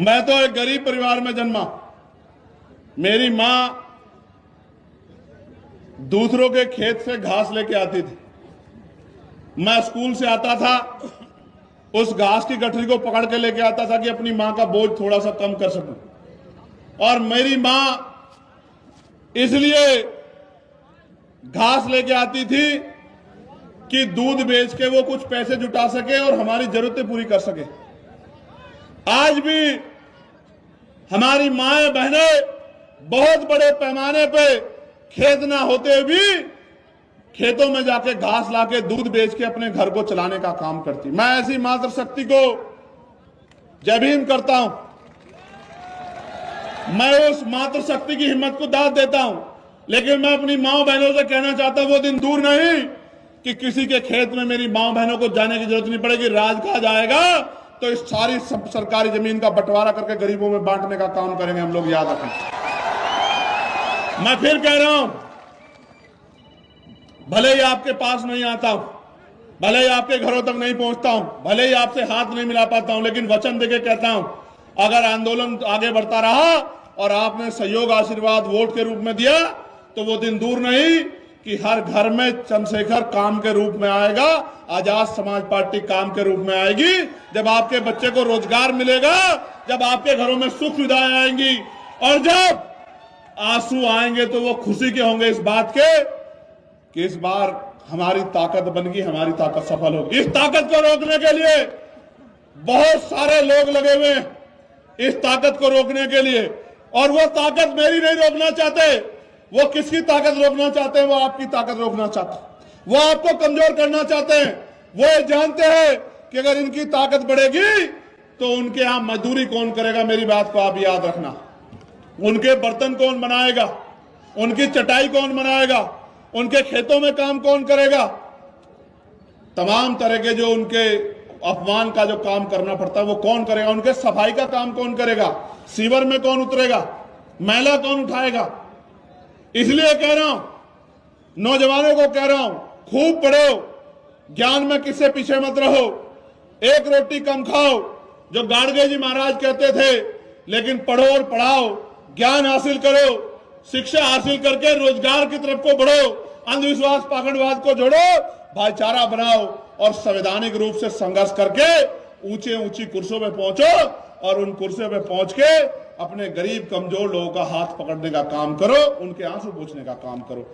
मैं तो एक गरीब परिवार में जन्मा। मेरी मां दूसरों के खेत से घास लेके आती थी। मैं स्कूल से आता था, उस घास की गठरी को पकड़ के लेके आता था कि अपनी मां का बोझ थोड़ा सा कम कर सकूं। और मेरी मां इसलिए घास लेके आती थी कि दूध बेच के वो कुछ पैसे जुटा सके और हमारी जरूरतें पूरी कर सके। आज भी हमारी माएं बहनें बहुत बड़े पैमाने पे खेत ना होते भी खेतों में जाके घास लाके दूध बेच के अपने घर को चलाने का काम करती। मैं ऐसी मातृशक्ति को जय भीम करता हूं। मैं उस मातृशक्ति की हिम्मत को दाद देता हूं, लेकिन मैं अपनी मां बहनों से कहना चाहता हूं वो दिन दूर नहीं कि किसी के खेत में मेरी मां बहनों को जाने की जरूरत नहीं पड़ेगी। राज कहा जाएगा तो इस सारी सरकारी जमीन का बंटवारा करके गरीबों में बांटने का काम करेंगे हम लोग, याद रखें। मैं फिर कह रहा हूं, भले ही आपके पास नहीं आता हूं, भले ही आपके घरों तक नहीं पहुंचता हूं, भले ही आपसे हाथ नहीं मिला पाता हूं, लेकिन वचन देके कहता हूं, अगर आंदोलन आगे बढ़ता रहा और आपने सहयोग आशीर्वाद वोट के रूप में दिया तो वो दिन दूर नहीं कि हर घर में चंद्रशेखर काम के रूप में आएगा, आजाद समाज पार्टी काम के रूप में आएगी। जब आपके बच्चे को रोजगार मिलेगा, जब आपके घरों में सुख सुविधाएं आएंगी और जब आंसू आएंगे तो वो खुशी के होंगे इस बात के कि इस बार हमारी ताकत बन गई, हमारी ताकत सफल होगी। इस ताकत को रोकने के लिए बहुत सारे लोग लगे हुए हैं, इस ताकत को रोकने के लिए। और वो ताकत मेरी नहीं रोकना चाहते, वो किसकी ताकत रोकना चाहते हैं? वो आपकी ताकत रोकना चाहते हैं, वो आपको कमजोर करना चाहते हैं। वो ये जानते हैं कि अगर इनकी ताकत बढ़ेगी तो उनके यहां मजदूरी कौन करेगा। मेरी बात को आप याद रखना, उनके बर्तन कौन बनाएगा, उनकी चटाई कौन बनाएगा, उनके खेतों में काम कौन करेगा। तमाम तरह के जो उनके अपमान का जो काम करना पड़ता है वो कौन करेगा, उनके सफाई का काम कौन करेगा, सीवर में कौन उतरेगा, मैला कौन उठाएगा। इसलिए कह रहा हूं, नौजवानों को कह रहा हूं, खूब पढ़ो, ज्ञान में किससे पीछे मत रहो, एक रोटी कम खाओ जो गाड़गे जी महाराज कहते थे, लेकिन पढ़ो और पढ़ाओ, ज्ञान हासिल करो, शिक्षा हासिल करके रोजगार की तरफ को बढ़ो, अंधविश्वास पाखंडवाद को जोड़ो, भाईचारा बनाओ और संवैधानिक रूप से संघर्ष करके ऊंचे ऊंची कुर्सियों पे पहुंचो और उन कुर्सियों पे पहुंच के अपने गरीब कमजोर लोगों का हाथ पकड़ने का काम करो, उनके आंसू पोंछने का काम करो।